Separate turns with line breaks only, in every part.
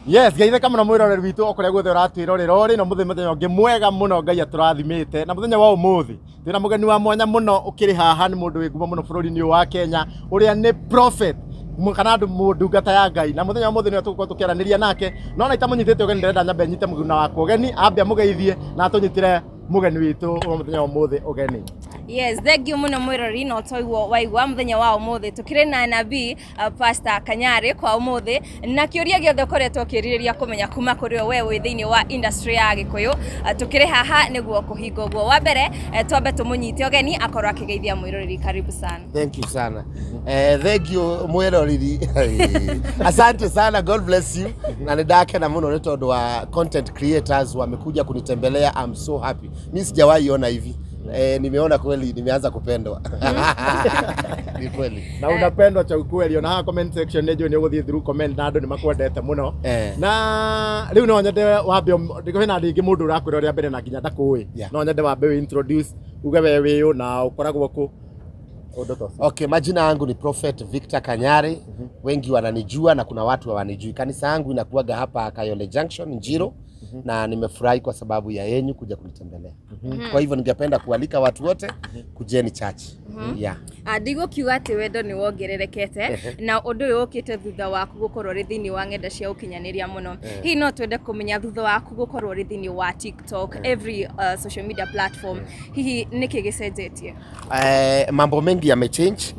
Yes, gaithe kama na mwiroreri witu okuria guothe uratwirorera uri na muthenya ungi mwega muno Ngai aturathimite na muthenya wa umuthi twina mugeni wa mwanya muno ukiri haha ni mundu wigumo muno bururi-ini wa Kenya uria ni prophet kana andu mundungata ya Ngai na muthenya wa umuthi ni tugukorwo tukiaraniria nake no na itamunyitite ugeni ndirenda nyambe nyite muguna wako ugeni ambia mugeithie na tunyitire mugeni witu muthenya wa umuthi ugeni.
Yes, thank you muno mwirori no toigwo waigwa muthenya wa umuthi tukire na nabii Pastor Kanyari kwa umuthi na kiuria giothe koretwo kiririria kumenya kuma kuri we wi thiini wa industry ya Gikuyu tukire haha niguo kuhinga guo wa mbere twambe tumunyite ugeni akorwo akigeithia mwirori. Karibu sana.
Thank you sana. Thank you mwirori. Asante sana, God bless you. Na ndake na muno tondu wa content creators wamekuja kunitembelea. I'm so happy. Mimi sijawahi ona hivi. Nimeona kweli nimeanza kupendwa. Ni kweli.
Na unapendwa cha ukweli. Ona comment section nejo ni uguthie through comment na andu ni makwendete muno. Na riu no nyende wambe ndiko na ndingi mundu urakwira mbere na nginya ndakui. No nyende wambe introduce uge wewe wiyo na ukoragwo ku.
Okay, majina yangu ni Prophet Victor Kanyari. Wengi wananijua na kuna watu hawanijui. Kanisa yangu inakuaga hapa Kayole Junction Njiro. Na nimefurahi kwa sababu ya yenyu kuja kunitembelea. Kwa hivyo ningependa kualika watu wote kujeni church. Yeah.
Ndigo kiuga ati wendo ni wongererekete na undu uyu ukite thutha waku gukorwo ri thiini wa ngenda cia ukinyaniria muno. Hi no twende kumenya thutha waku gukorwo ri thiini wa TikTok, every social media platform. Hihi niki gicenjetie?
Mambo mengi yamechange.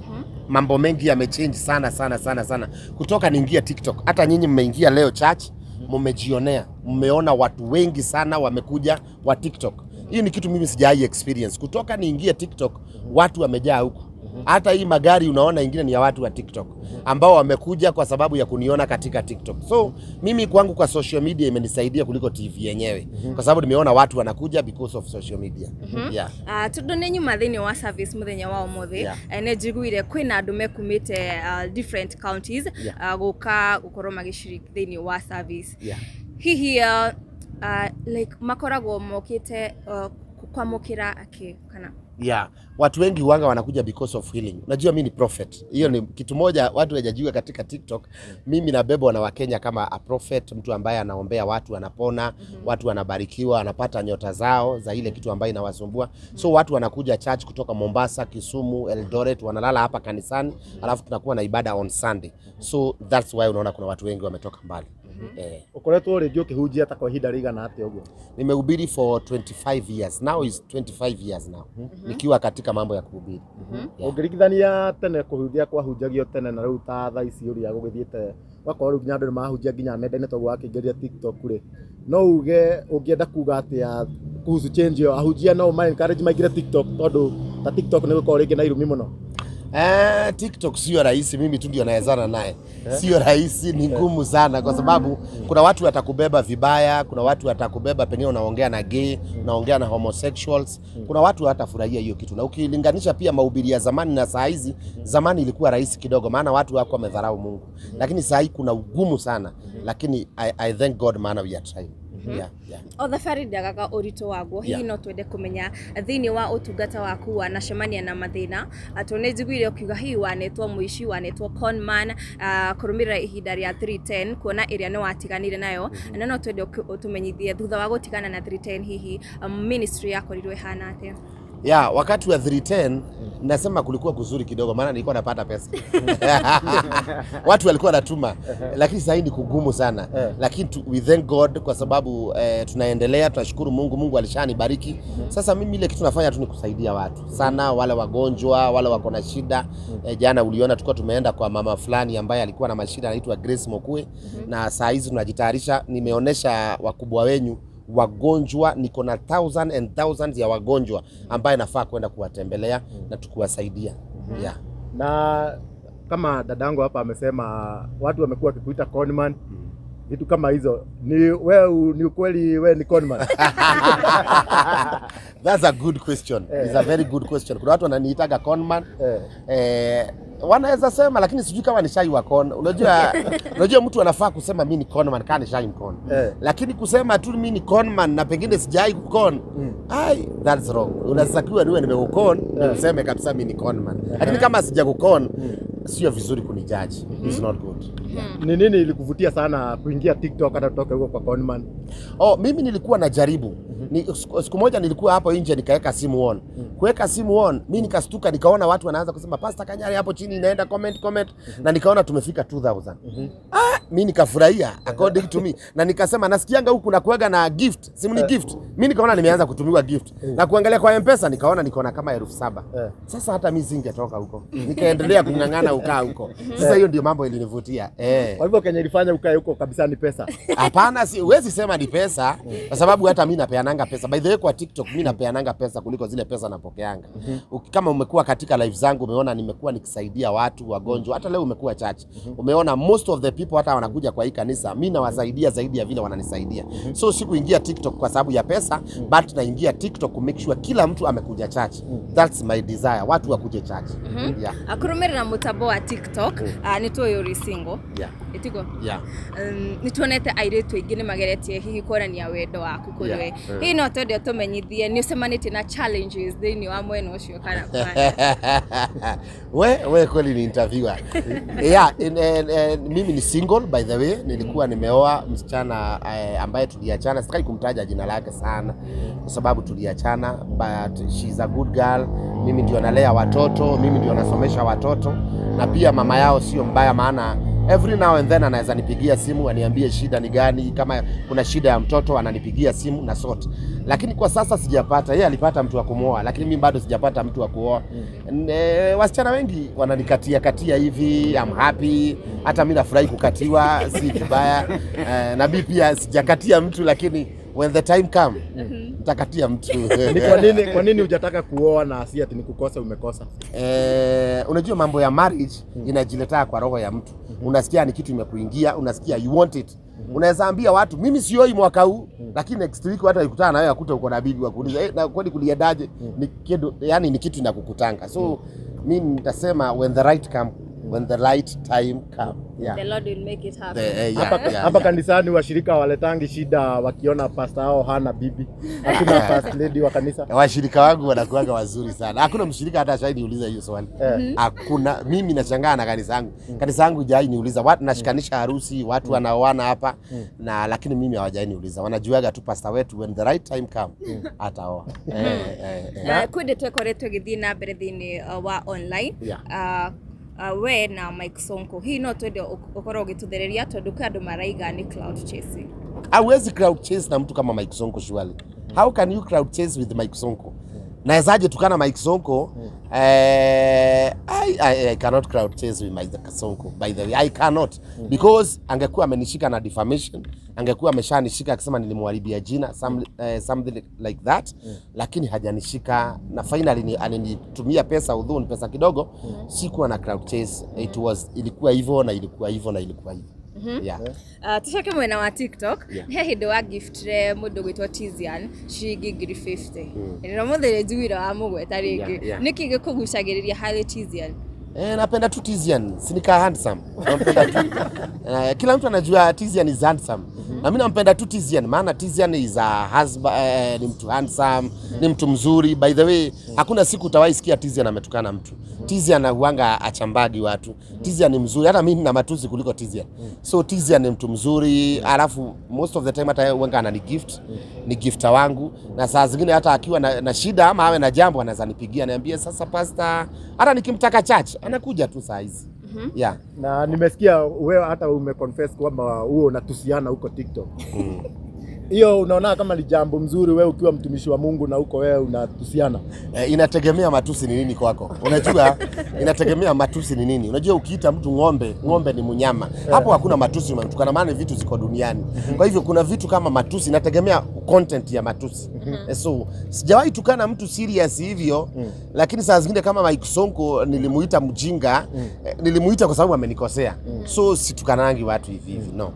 Mambo mengi yamechange sana. Kutoka niingia TikTok. Hata nyinyi mmeingia leo church. Mmejionea, mmeona watu wengi sana wamekuja wa TikTok. Hii ni kitu mimi sijai experience. Kutoka niingie TikTok, watu wamejaa huko. Hata hii magari unaona ingine ni ya watu wa TikTok ambao wamekuja kwa sababu ya kuniona katika TikTok. So mimi kwangu kwa social media imenisaidia kuliko TV yenyewe. Kwa sababu nimeona watu wanakuja because of social media. Yeah.
Tundu nenyu mathini wa service muthenya wa umuthi ne jiguire kwina andu mekumite different counties guka gukorwo magiciriki thini wa service. Hihi like makoragwo mokite kwamukira kana
watu wengi wanga wanakuja because of healing. Unajua mimi ni prophet. Hiyo ni kitu moja watu hawajajua katika TikTok. Mimi nabebwa na Wakenya kama a prophet, mtu ambaye anaombea watu wanapona, watu wanabarikiwa, wanapata nyota zao za ile kitu ambayo inawasumbua. So watu wanakuja church kutoka Mombasa, Kisumu, Eldoret, wanalala hapa kanisani, alafu tunakuwa na ibada on Sunday. So that's why unaona kuna watu wengi wametoka mbali.
Ukoretwo ri ndio kihunjia hata kwa hinda rigana ate uguo?
Nimehubiri for 25 years. Now is 25 years now. Nikiwa katika mambo ya kuhubiri.
Ungirikithania tene kuhunjia kwa hunjagio tene na riu ta thaa ici uria gugithiete wakorwo riu nginya andu ni mahunjia nginya nenda-ini toguo wakingeria TikTok ri no uge ungienda kuga atia kuhusu change yo ahunjia no ma encourage maigire TikTok tondu ta TikTok ni gukorwo ringi na irumi muno?
TikTok sio rahisi, mimi tu ndio naezana naye. Sio rahisi, ni ngumu sana kwa sababu kuna watu watakubeba vibaya, kuna watu watakubeba pengine unaongea na gay, unaongea na homosexuals. Kuna watu hatafurahia hiyo kitu. Na ukilinganisha pia mahubiri ya zamani na saa hizi, zamani ilikuwa rahisi kidogo maana watu wako wamedharau Mungu. Lakini saa hii kuna ugumu sana. Lakini I thank God maana we are trying.
Othe bari ndagaga urito waguo hihi no twende kumenya thiini wa utungata waku wanacemania na mathina atone njiguire ukiuga hihi wanetwo muici wanetwo conman kurumira ihinda ria 310 kuona iria ni watiganire nayo na no twende utumenyithie thutha wa gutigana na 310 hihi ministry yako rirwe hana atia?
Wakati wa 310 nasema kulikuwa kuzuri kidogo maana nilikuwa napata pesa. Watu walikuwa wanatuma lakini sasa ni kugumu sana. Lakini we thank God kwa sababu tunaendelea, tunashukuru Mungu. Mungu alishanibariki. Sasa mimi ile kitu nafanya tu ni kusaidia watu. Sana wale wagonjwa, wale wako na shida. Jana uliona tulikuwa tumeenda kwa mama fulani ambaye alikuwa na mashida anaitwa Grace Mokue. Na saa hizi tunajitayarisha, nimeonesha wakubwa wenyu wagonjwa, niko na thousands and thousands ya wagonjwa ambaye nafaa kwenda kuwatembelea na tukuwasaidia.
Na kama dadangu hapa amesema watu wamekuwa wakikuita conman, vitu kama hizo, ni wewe ni ukweli wewe ni conman?
That's a good question. It's a very good question. Kuna watu wananiitaga conman. Wanaweza sema lakini sijui kama ni shai wa con. Unajua mtu anafaa kusema mimi ni conman kana ni shai con. Lakini kusema tu mimi ni conman na pengine sijai kukon, that's wrong. Unatakiwa niwe nimekukon, useme kabisa mimi ni conman. Lakini kama sijakukon sio vizuri kunijudge. It's not good.
Ni nini ilikuvutia sana kuingia TikTok hata kutoka huko kwa Conman?
Mimi nilikuwa najaribu. Siku moja nilikuwa hapo nje nikaweka simu on. Kuweka simu on, mimi nikastuka nikaona watu wanaanza kusema Pastor Kanyari hapo chini inaenda comment na nikaona tumefika 2000. Mimi nikafurahia according to me na nikasema nasikianga huku na kuaga na gift, simu ni gift. Mimi nikaona nimeanza kutumiwa gift. Na kuangalia kwa M-Pesa nikaona niko na kama 7,000. Sasa hata mimi singetoka huko. Nikaendelea kungangana ukaa huko. Sasa hiyo ndio mambo ilinivutia. Kwa
hivyo Kenya ilifanya ukae huko kabisa ni pesa?
Hapana, huwezi sema ni pesa kwa sababu hata mimi napeananga pesa. By the way, kwa TikTok mimi napeananga pesa kuliko zile pesa napokeanga. Kama umekuwa katika live zangu umeona nimekuwa nikisaidia watu wagonjwa. Hata leo umekuwa church. Umeona most of the people hata wanakuja kwa hii kanisa mimi nawasaidia zaidi ya vile wananisaidia. So sikuingia TikTok kwa sababu ya pesa, but naingia TikTok to make sure kila mtu amekuja church. That's my desire. Watu wakuje church.
Akurumira mutambo wa TikTok nitwo yuri single. Itiko. Nituonete airitu ingine mageretie hihi kuonania wendo waku kuri we. Hihi no twende tumenyithie ni usemanite na challenges thini wa mwena ucio kana
we kweli ni interviewer. Mimi ni single by the way. Nilikuwa nimeoa msichana ambaye tuliachana, sitaki kumtaja jina lake sana kwa sababu tuliachana, but she's a good girl. Mimi ndio nalea watoto, mimi ndio nasomesha watoto na pia mama yao sio mbaya, maana every now and then anaweza nipigia simu aniambie shida ni gani, kama kuna shida ya mtoto ananipigia simu na sort. Lakini kwa sasa sijapata, yeye alipata mtu wa kumuoa lakini mimi bado sijapata mtu wa kuoa. Wasichana wengi wananikatia hivi, I'm happy, hata mimi nafurahi kukatiwa, si kibaya. Na mimi pia sijakatia mtu lakini when the time come nitakatia mtu.
Ni kwa nini hujataka kuoa na si ati nikukosa umekosa?
Unajua mambo ya marriage inajiletea kwa roho ya mtu. Unasikia ni kitu imekuingia, unasikia you want it. Unaweza ambia watu mimi sioi mwaka huu lakini next week hata ukutana nawe akuta uko na bibi wakuuliza na kwani kuliendaje? Ni kitu yani ni kitu inakukutanga. So mimi nitasema when the right time come.
The Lord will make it happen.
Hapa kanisani washirika waletangi shida wakiona pastor hao hana bibi. Hakuna first lady wa kanisa.
Washirika wangu wanakuanga wazuri sana. Hakuna mshirika hata shahidi niuliza hiyo swali. Hakuna. Mimi nashangaa na kanisa yangu. Kanisa yangu hajai niuliza watu nashikanisha harusi, watu wanaoana hapa na lakini mimi hawajai niuliza. Wanajuaga tu pastor wetu when the right time come ataoa.
Kwende twekoretwe githii na mbere thini wa online. We na Mike Sonko hii no twende ukorwo ugituthereria tondu kwa andu maraiga ni cloud chasing.
Hawezi crowd chase na mtu kama Mike Sonko surely. How can you crowd chase with Mike Sonko? Nawezaje tukana Mike Sonko? I cannot crowd chase with Mike Sonko, by the way. I cannot. Because angekuwa amenishika na defamation, angekuwa ameshanishika akisema nilimharibia jina, something like that. Lakini hajanishika na finally alinitumia pesa, although ni pesa kidogo, sikuwa na crowd chase. Ilikuwa hivyo na ilikuwa hivyo na ilikuwa hivyo.
Tushake mwena wa TikTok he hindu wa gift mundu gwitwa Tizian shilingi 50. Ndio muthere juira wa mugweta ringi niki gikugucagiriria hali Tizian?
Napenda tu Tizian, sinika handsome. Napenda tu. Kila mtu anajua Tizian is handsome. Na mimi nampenda tu Tizian, maana Tizian is a husband, ni mtu handsome, ni mtu mzuri. By the way, hakuna siku utawahi sikia Tizian ametukana mtu. Tizian huanga achambadi watu. Tizian ni mzuri, hata mimi na matusi kuliko Tizian. So Tizian ni mtu mzuri, alafu most of the time hata huanga anani gift, ni gifta wangu. Na saa zingine hata akiwa na shida ama awe na jambo anaweza nipigia niambie sasa pastor, hata nikimtaka church anakuja tu saa hizi.
Na nimesikia wewe hata umeconfess kwamba huo unatusiana huko TikTok. Hiyo unaona kama ni jambo mzuri wewe ukiwa mtumishi wa Mungu na huko wewe unatusiana?
Inategemea matusi ni nini kwako. Unajua inategemea matusi ni nini. Unajua ukiita mtu ng'ombe ni mnyama. Hapo hakuna matusi umetukana, maana vitu ziko duniani. Kwa hivyo kuna vitu kama matusi, inategemea content ya matusi. So sijawahi tukana mtu serious hivyo, lakini saa zingine kama Mike Sonko nilimuita mjinga, nilimuita kwa sababu amenikosea. So situkanangi watu hivi no.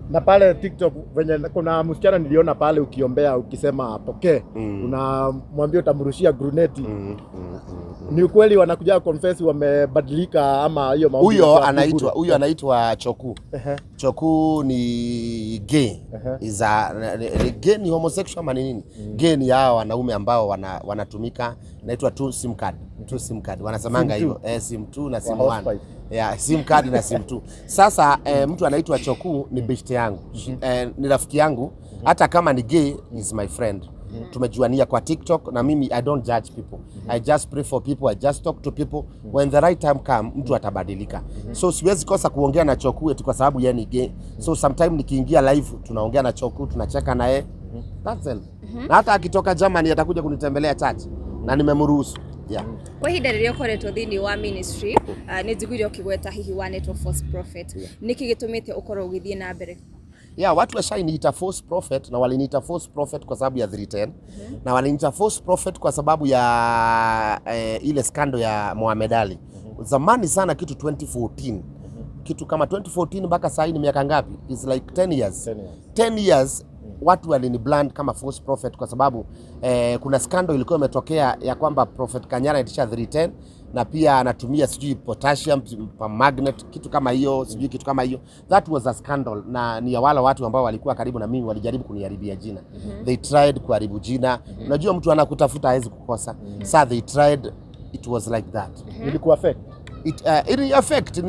Na pale TikTok venye kuna msichana niliona pale ukiombea ukisema apokee, unamwambia utamrushia gruneti. Ni ukweli wanakuja confess wamebadilika ama hiyo maombi?
Huyo anaitwa Choku. Choku ni gay. Gay ni homosexual ama nini? Gay ni hao wanaume ambao wanatumika, inaitwa two sim card. Wanasemanga hivyo. Sim 2 na sim 1. Yeah, sim card na sim tu. Sasa mtu anaitwa Choku ni best yangu. Ni rafiki yangu, hata kama ni gay is my friend. Tumejuania kwa TikTok na mimi I don't judge people. I just pray for people, I just talk to people. When the right time come, mtu atabadilika. So siwezi kosa kuongea na Choku eti kwa sababu yeye ni gay. So sometime nikiingia live tunaongea na Choku, tunacheka na yeye. That's it. Na hata akitoka Germany atakuja kunitembelea church na nimemruhusu. Yeah.
Kwa hii dalili ukoretwo thini wa ministry ni njiguire ukigweta hihi wa network false prophet niki gitumite ukorwo ugithie na mbere?
Yeah, watu washainiita false prophet na waliniita false prophet kwa sababu ya 310 na waliniita false prophet kwa sababu ya ile scandal ya Mohamed Ali. Zamani sana, kitu 2014. Kitu kama 2014 mpaka sasa ni miaka ngapi? It's like 10 years. 10 years watu walinibrand kama false prophet kwa sababu kuna scandal ilikuwa imetokea ya kwamba Prophet Kanyari anatisha 310 na pia anatumia sijui potassium magnet, kitu kama hiyo, sijui kitu kama hiyo. That was a scandal, na ni ya wale watu ambao walikuwa karibu na mimi walijaribu kuniharibia jina. They tried kuharibu jina. Unajua mtu anakutafuta hawezi kukosa. So they tried, it was like that.
Ilikuwa affect
It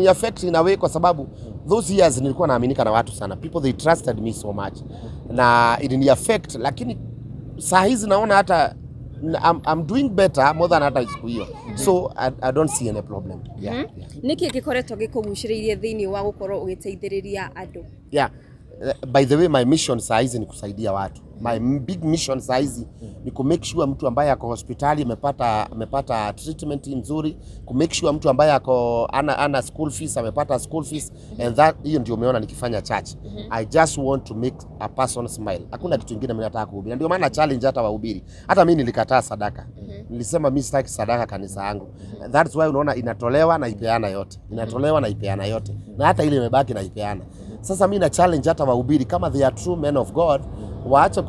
affect in a way kwa sababu those years nilikuwa naaminika na watu sana. People they trusted me so much. Na it affect, lakini saa hizi naona hata I'm doing better more than hata siku hiyo. So I don't see any problem. Yeah.
Niki gikoretwo gikuguciririe thini wa gukorwo ugiteithiriria andu?
Yeah. By the way, my mission saa hizi ni kusaidia watu. My big mission saa hizi ni ku make sure mtu ambaye ako hospitali amepata treatment nzuri, ku make sure mtu ambaye ako ana school fees amepata school fees, and that hiyo ndio umeona nikifanya church. I just want to make a person smile. Hakuna kitu kingine mimi nataka kuhubiri. Ndio maana challenge hata wahubiri. Hata mimi nilikataa sadaka. Nilisema mimi sitaki sadaka kanisa yangu. That's why unaona inatolewa na ipeana yote. Inatolewa na ipeana yote. Na hata ile imebaki na ipeana. Sasa mimi na challenge hata wahubiri kama they are true men of God, waache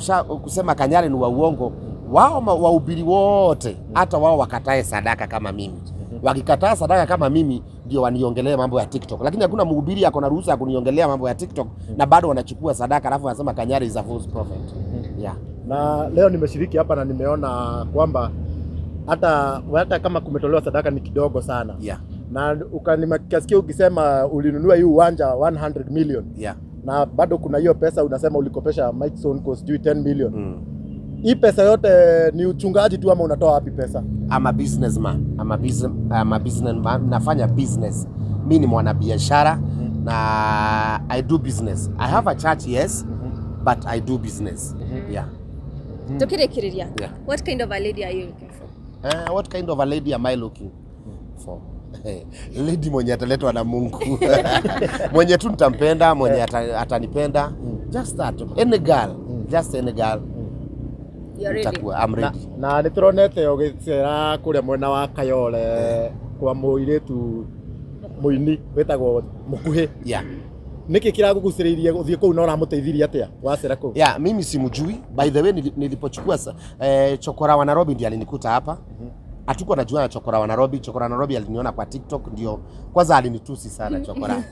kusema Kanyari ni wa uongo. Wao wahubiri wote hata wao wakatae sadaka kama mimi. Wakikataa sadaka kama mimi ndio waniongelee mambo ya TikTok. Lakini hakuna mhubiri ako na ruhusa ya kuniongelea mambo ya TikTok na bado wanachukua sadaka alafu wanasema Kanyari is a false prophet. Yeah.
Na leo nimeshiriki hapa na nimeona kwamba hata kama kumetolewa sadaka ni kidogo sana.
Yeah.
Na ukanimasikia ukisema ulinunua hii uwanja 100 million.
Yeah.
Na bado kuna hiyo pesa unasema ulikopesha Mike Sonko sijui 10 million. Hii pesa yote ni uchungaji tu ama unatoa wapi pesa?
I'm a businessman. I'm a businessman. Nafanya business. Mimi ni mwanabiashara na I do business. I have a church, yes, but I do business. Yeah.
Tukirikiriria.
Yeah.
What kind of a lady are you looking for?
What kind of a lady am I looking for? Lady mwenye ataletwa na Mungu. Mwenye tu nitampenda, mwenye atanipenda. Just that. Any girl. Just any girl.
You're ready.
I'm ready.
Na nituronete ogicera kuria mwena wa Kayole kwa muiretu muini wetagwo Mukuhi.
Yeah.
Niki kiraguguciririe uthie kuu na uramuteithiria atia wacera kuu?
Yeah, mimi simjui. By the way, nilipochukua Chokora wa Nairobi ndiye alinikuta hapa. Hatuko najua Chokora wa Nairobi. Chokora wa Nairobi aliniona kwa TikTok, ndio kwanza alinitusi sana Chokora.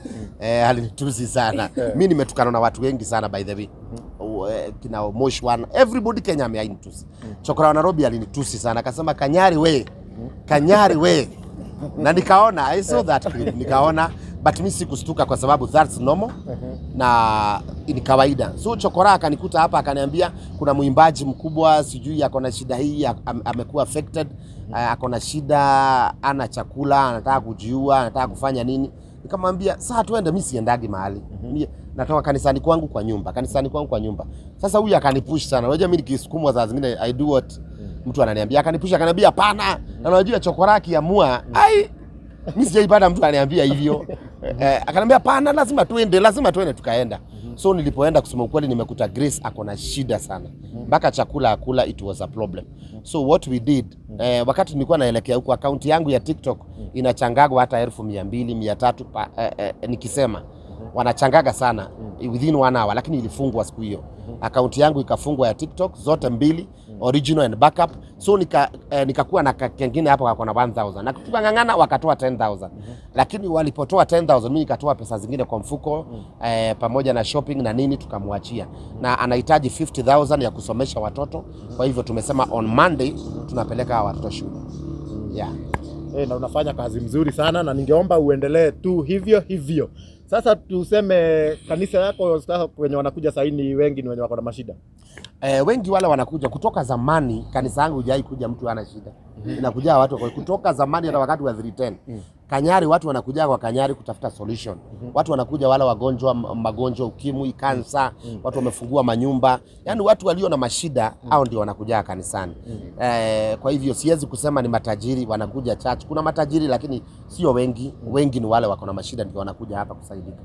Alinitusi sana. Mimi nimetukana na watu wengi sana by the way. Kina Mosh One, everybody Kenya ameainitusi. Chokora wa Nairobi alinitusi sana, akasema Kanyari we. Kanyari we. Na nikaona I saw that clip, nikaona, but mimi sikustuka kwa sababu that's normal na ni kawaida. So Chokora akanikuta hapa akaniambia kuna muimbaji mkubwa sijui ako na shida hii, amekuwa affected, ako na shida, ana chakula, anataka kujiua, anataka kufanya nini. Nikamwambia sasa tuende, mimi siendagi mahali. Natoka kanisani kwangu kwa nyumba. Sasa huyu akanipush sana. Unajua mimi nikisukumwa saa zingine I do what mtu ananiambia, akanipush akaniambia hapana. Na unajua Chokora akiamua, mimi sijaipata mtu ananiambia hivyo. Akaniambia hapana, lazima tuende tukaenda. So nilipoenda kusema ukweli nimekuta Grace ako na shida sana. Mpaka chakula akula, it was a problem. So what we did, wakati nilikuwa naelekea huko, account yangu ya TikTok inachangagwa hata 200, 300 nikisema wanachangaga sana within 1 hour, lakini ilifungwa siku hiyo. Account yangu ikafungwa ya TikTok zote mbili, original and backup. So nikakuwa na kengine hapo kwa na 1000 na tukangangana wakatoa 10000. Lakini walipotoa 10000 mimi nikatoa pesa zingine kwa mfuko pamoja na shopping na nini, tukamwachia. Na anahitaji 50000 ya kusomesha watoto. Kwa hivyo tumesema on Monday tunapeleka watoto shule. Yeah.
na unafanya kazi mzuri sana na ningeomba uendelee tu hivyo hivyo. Sasa tuseme kanisa yako sasa wenye wanakuja sasa ni wengi ni wenye wako na mashida.
Wengi wale wanakuja kutoka zamani. Kanisa yangu hujai kuja mtu ana shida. Inakuja watu kutoka zamani hata wakati wa 310. Kanyari watu wanakuja kwa Kanyari kutafuta solution. Watu wanakuja wale wagonjwa, magonjwa ukimwi, kansa, watu wamefungua manyumba. Yaani watu walio na mashida hao ndio wanakuja kanisani. Kwa hivyo siwezi kusema ni matajiri wanakuja church. Kuna matajiri lakini sio wengi. Wengi ni wale wako na mashida ndio wanakuja hapa kusaidika.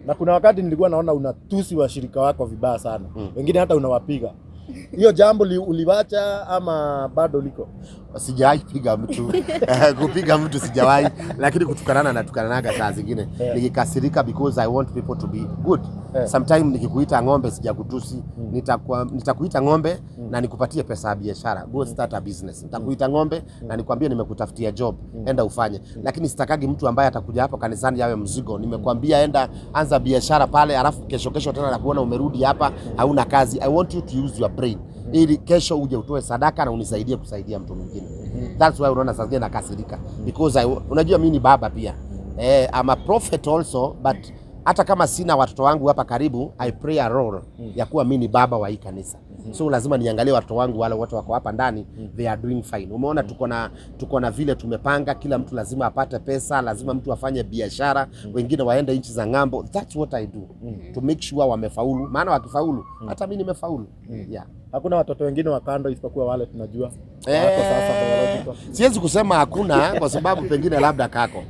Na kuna wakati nilikuwa naona unatusi washirika wako vibaya sana. Wengine hata unawapiga. Hiyo jambo uliwacha ama bado liko?
Sijawahi piga mtu. Kupiga mtu sijawahi, lakini kutukanana na tukananaga saa zingine. Nikikasirika because I want people to be good. Sometimes nikikuita ng'ombe sijakutusi. Nitakuita ng'ombe na nikupatie pesa ya biashara. Go start a business. Nitakuita ng'ombe na nikwambie nimekutafutia job. Enda ufanye. Lakini sitakagi mtu ambaye atakuja hapo kanisani yawe mzigo. Nimekwambia enda anza biashara pale, alafu kesho tena nakuona umerudi hapa hauna kazi. I want you to use your brain. Ili kesho uje utoe sadaka na unisaidie kusaidia mtu mwingine. That's why unaona sasa nakasirika because unajua mimi ni baba pia. I'm a prophet also, but hata kama sina watoto wangu hapa karibu, I play a role ya kuwa mimi ni baba wa hii kanisa. So lazima niangalie watoto wangu wale wote wako hapa ndani, they are doing fine. Umeona tuko na vile tumepanga, kila mtu lazima apate pesa, lazima mtu afanye biashara, wengine waende nchi za ng'ambo. That's what I do. To make sure wamefaulu. Maana wakifaulu, hata mimi nimefaulu. Yeah.
Hakuna watoto wengine wa kando isipokuwa wale tunajua. Wako sasa biological.
Siwezi kusema hakuna kwa sababu pengine labda kako.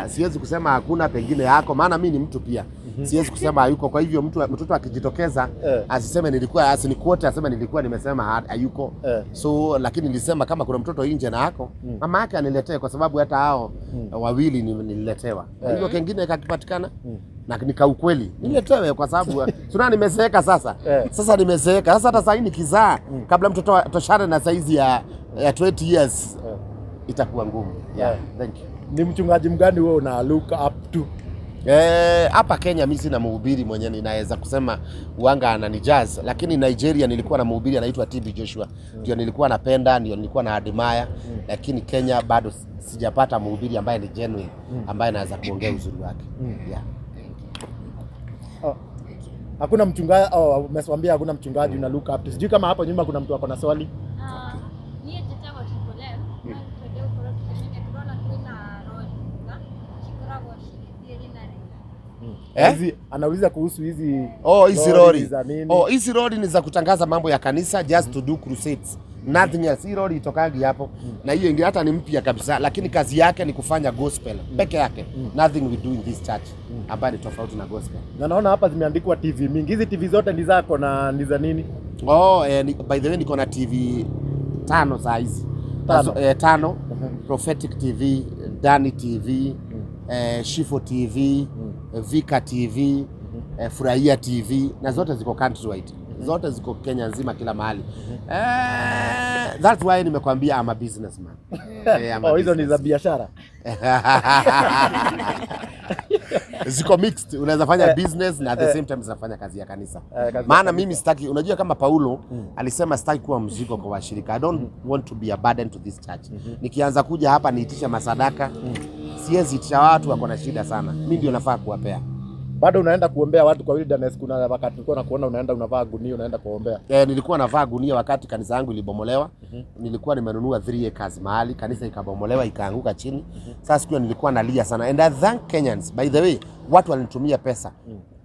Siwezi kusema hakuna, pengine yako, maana mimi ni mtu pia. Siwezi kusema hayuko. Kwa hivyo mtoto akijitokeza asiseme nilikuwa, asinikuote aseme nilikuwa nimesema hayuko. So lakini nilisema kama kuna mtoto nje na yako, mama yake aniletee kwa sababu hata hao wawili nililetewa. Kwa hivyo kingine kakipatikana na nika ukweli niletewe kwa sababu tuna nimezeeka sasa. Sasa nimezeeka. Sasa hata sasa nikizaa kabla mtoto toshane na saizi ya 20 years itakuwa ngumu. Thank you.
Ni mchungaji mgani wewe una look up to?
Hapa Kenya mimi sina mhubiri mwenye ninaweza kusema uanga ananijaz, lakini Nigeria nilikuwa na mhubiri anaitwa TB Joshua. Ndio nilikuwa napenda, ndio nilikuwa na admire, lakini Kenya bado sijapata mhubiri ambaye ni genuine, ambaye anaweza kuongea uzuri wake.
Hakuna mchungaji umeswambia hakuna mchungaji una look up to. Sijui kama hapo nyuma kuna mtu ako na swali. Anauliza kuhusu hizi
lori. Hizi lori ni za kutangaza mambo ya kanisa, just to do crusades. Nothing else. Hii lori itokagi hapo. Na hiyo ingine hata ni mpya kabisa, lakini kazi yake ni kufanya gospel peke yake. Nothing we do in this church ambayo ni tofauti na gospel.
Na naona hapa zimeandikwa TV mingi. Hizi TV zote ni zako na ni za nini?
By the way niko na TV 5 saa hizi. 5 Prophetic TV, Dani TV, Shifo TV, Vika TV, Furahia TV, na zote ziko countrywide. Zote ziko Kenya nzima kila mahali. That's why nimekwambia I'm a businessman.
Hizo ni za biashara.
Ziko mixed. Unaweza fanya business na at the same time zinafanya kazi ya kanisa. Maana mimi sitaki, unajua kama Paulo alisema sitaki kuwa mzigo kwa washirika. I don't want to be a burden to this church. Nikianza kuja hapa niitisha masadaka, siwezi itisha watu wako na shida sana. Mimi ndio nafaa kuwapea.
Bado unaenda kuombea watu kwa wilderness? Kuna wakati nilikuwa nakuona unaenda unavaa gunia unaenda kuombea.
Nilikuwa navaa gunia wakati kanisa yangu ilibomolewa. Nilikuwa nimenunua 3 acres mahali, kanisa ikabomolewa ikaanguka chini. Sasa siku nilikuwa nalia sana. And I thank Kenyans. By the way, watu walinitumia pesa.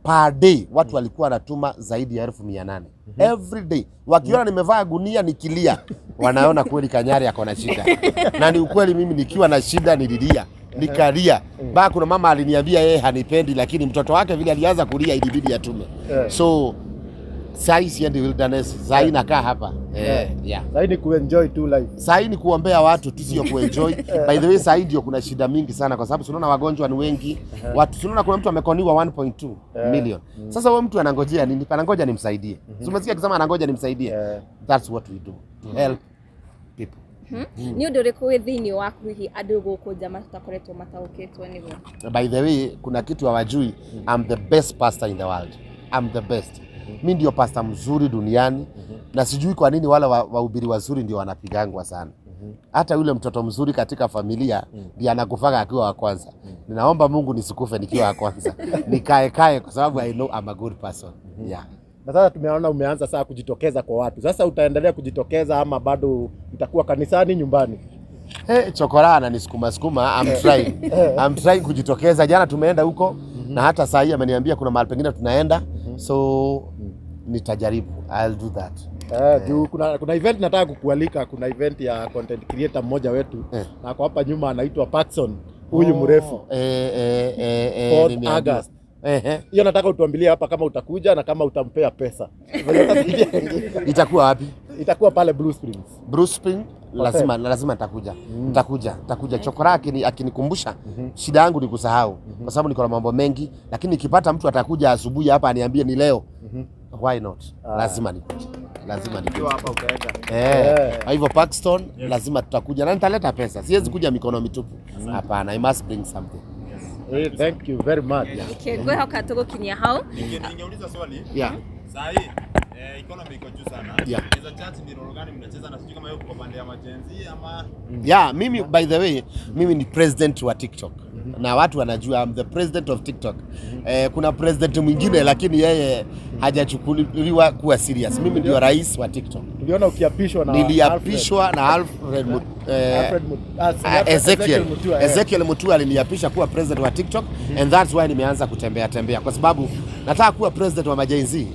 Per day watu walikuwa wanatuma zaidi ya 1800. Every day. Wakiona nimevaa gunia nikilia, wanaona kweli Kanyari yako na shida. Na ni ukweli mimi nikiwa na shida nililia. Nikalia. Kuna mama aliniambia yeye hanipendi, lakini mtoto wake vile alianza kulia ilibidi atume. So sai siendi wilderness, sai nakaa hapa.
Sai ni kuenjoy tu life.
Sai ni kuombea watu tu, sio kuenjoy. By the way, sai ndio kuna shida mingi sana kwa sababu tunaona wagonjwa ni wengi. Watu tunaona kuna mtu amekoniwa 1.2 million. Sasa wewe mtu anangojea nini? Anangoja nimsaidie. Umesikia akisema anangoja nimsaidie. That's what we do. To help people.
Ni undu uriku wi thiini waku hihi andu guku jama tutakoretwo mataukitwo niguo?
By the way, kuna kitu hawajui, I'm the best pastor in the world. I'm the best. Mimi ndio pastor mzuri duniani. Na sijui kwa nini wale wahubiri wazuri ndio wanapigangwa sana. hata yule mtoto mzuri katika familia ndiye anakufaga akiwa wa kwanza. Ninaomba Mungu nisikufe nikiwa wa kwanza. Nikae kwa sababu I know I'm a good person. Yeah.
Na sasa tumeona umeanza sasa kujitokeza kwa watu. Sasa utaendelea kujitokeza ama bado utakuwa kanisani, nyumbani?
Chokora ananisukuma I'm trying kujitokeza. Jana tumeenda huko na hata saa hii ameniambia kuna mahali pengine tunaenda. So nitajaribu. I'll do that.
Juu kuna event nataka kukualika. Kuna event ya content creator mmoja wetu na kwa hapa nyuma anaitwa Patson, huyu mrefu. 4th August. Hiyo nataka utuambilie hapa kama utakuja na kama utampea pesa.
Itakuwa wapi?
Itakuwa pale Blue Springs.
Blue Spring lazima nitakuja. Nitakuja. Chokora akinikumbusha. Shida yangu ni kusahau kwa sababu niko na mambo mengi, lakini nikipata mtu atakuja asubuhi hapa aniambie ni leo. Why not? Lazima nikuje.
Hapa utaenda.
Hivyo Paxton lazima tutakuja na nitaleta pesa. Siwezi kuja mikono mitupu. Hapana, I must bring something.
Thank you very much.
Okay, ngoja haka tugokinyia hao.
Ningeuliza swali.
Yeah.
Saa hii economy iko juu sana.
Yeah.
Hizo chats ni role gani mnacheza na sijui kama yuko kwa pande ya majenzi ama
mimi by the way, mimi ni president wa TikTok. Na watu wanajua I'm the president of TikTok. Kuna president mwingine lakini yeye hajachukuliwa kuwa serious. Mimi ndio rais wa TikTok.
Tuliona ukiapishwa na
Niliapishwa na Ezekiel Mutua aliniapisha kuwa president wa TikTok, and that's why nimeanza kutembea kwa sababu nataka kuwa president wa majenzi.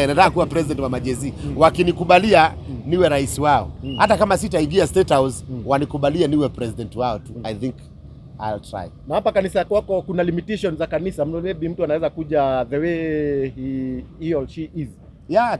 Nataka kuwa president wa majenzi. Wakinikubalia niwe rais wao. Hata kama sitaingia State House, wanikubalia niwe president wao tu. I think I'll try.
Na hapa kanisa kwako kuna limitations za kanisa. Maybe mtu anaweza kuja the way he or she is.
Yeah,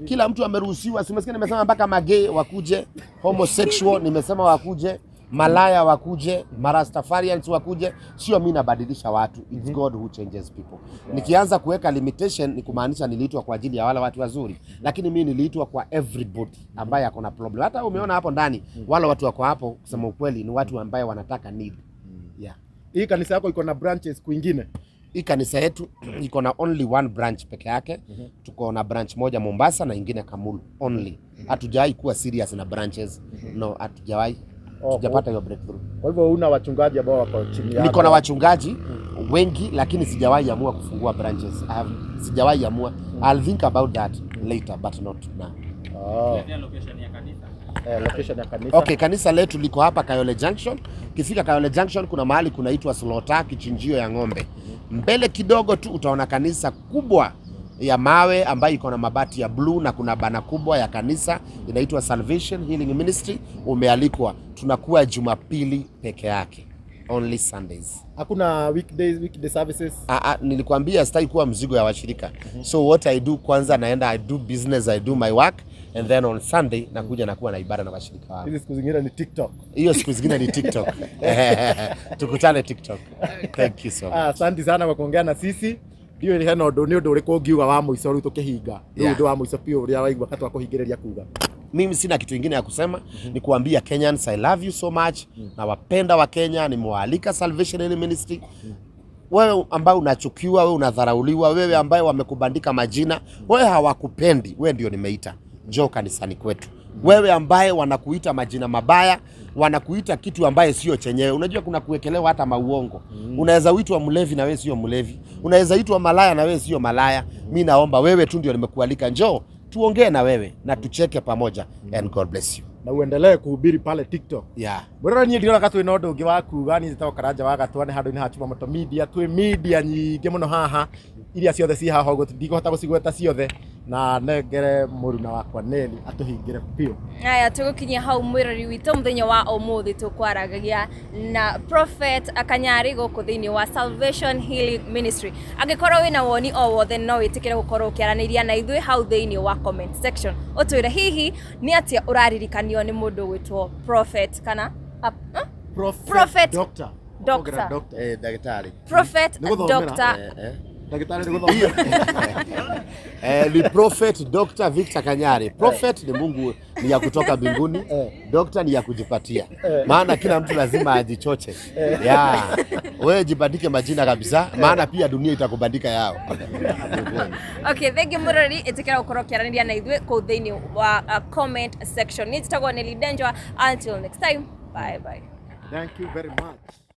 kila mtu ameruhusiwa. Simesikia nimesema mpaka magay wakuje, homosexual nimesema wakuje, malaya wakuje, marastafarians wakuje. Sio mimi nabadilisha watu. It's God who changes people. Nikianza kuweka limitation ni kumaanisha niliitwa kwa ajili ya wale watu wazuri, lakini mimi niliitwa kwa everybody ambaye akona problem. Hata umeona hapo ndani wale watu wako hapo, kusema ukweli ni watu ambaye wanataka need. Yeah. Hii
kanisa yako iko na branches kwingine?
Hii kanisa yetu iko na only one branch peke yake. Tuko na branch moja Mombasa na ingine Kamulu only. Hatujawahi kuwa serious na branches. No, hatujawahi. Tujapata hiyo breakthrough.
Kwa hivyo una wachungaji ambao wako chini yako?
Niko na wachungaji wengi lakini sijawahi amua kufungua branches. Sijawahi amua. I'll think about that later but not now.
Location ya kanisa?
Location ya kanisa.
Okay, kanisa letu liko hapa Kayole Junction. Kifika Kayole Junction kuna mahali kunaitwa Slaughter, kichinjio ya ng'ombe. Mbele kidogo tu utaona kanisa kubwa ya mawe ambayo iko na mabati ya blue na kuna bana kubwa ya kanisa inaitwa Salvation Healing Ministry. Umealikwa. Tunakuwa Jumapili peke yake. Only Sundays.
Hakuna weekday services?
Nilikwambia sitaki kuwa mzigo ya washirika. So what I do, kwanza naenda I do business, I do my work, and then on Sunday nakuja nakuwa na ibada na washirika wangu.
Hizo siku zingine ni TikTok.
Hiyo siku zingine ni TikTok. Tukutane TikTok. Thank you so much.
Asante sana kwa kuongea na sisi. Ndio ile heno ndo ni undu uriko ngiuga wa muico ru tukihinga. Ndio undu wa muico pio uria waigwa katwa kuhingireria kuga.
Mimi sina kitu kingine ya kusema, ni kuambia Kenyans I love you so much. Na wapenda wa Kenya, nimewaalika Salvation Healing Ministry. Wewe ambaye unachukiwa, wewe unadharauliwa, wewe ambaye wamekubandika majina, wewe hawakupendi, wewe ndio nimeita. Njoo kanisani kwetu. Wewe ambaye wanakuita majina mabaya, wanakuita kitu ambaye sio chenyewe. Unajua kuna kuwekelewa hata mauongo. Unaweza uitwa mlevi na wewe sio mlevi. Unaweza uitwa malaya na wewe sio malaya. Mimi naomba wewe tu ndio nimekualika, njoo tuongee na wewe na tucheke pamoja, and God bless you.
Na uendelee kuhubiri pale TikTok.
Yeah.
Bora ni ndio katwe no ndungi wa kuga ni zitawo karaja wa gatwane handu-ini ha Chuma Moto Media. Twi media nyingi muno haha iria ciothe ci haha uguo ndigũhota gũcigweta ciothe, na nengere mũruna wakwa Neli atuhingire pio.
Aya tugukinyia hau mwirori witũ muthenya wa ũmũthĩ tũkwaragagia na Prophet Kanyari gũkũ thĩinĩ wa Salvation Healing Ministry. Angĩkorwo wĩna woni o wothe no wĩtĩkĩre gũkorwo ũkĩaranĩria na ithuĩ hau thĩinĩ wa comment section. Ũtwĩre hihi nĩ atĩa ũraririkanio nĩ mũndũ gwĩtwo Prophet kana
Prophet Doctor.
Daktari.
Prophet Dr.
Ndagĩtarĩ nĩ gũthomithia.
Ni Prophet Dr. Victor Kanyari. Prophet ni Mungu, ni ya kutoka mbinguni. Doctor ni ya kujipatia. Maana kila mtu lazima ajichoche. Wewe jibandike majina kabisa, maana pia dunia itakubandika yao.
Okay, thank you Murari. Itikira ukorwo kiaraniria na ithuĩ kũu thĩinĩ wa comment section. Nĩ njĩtagwo Nelly Denjwa. Until next time, bye bye.
Thank you very much.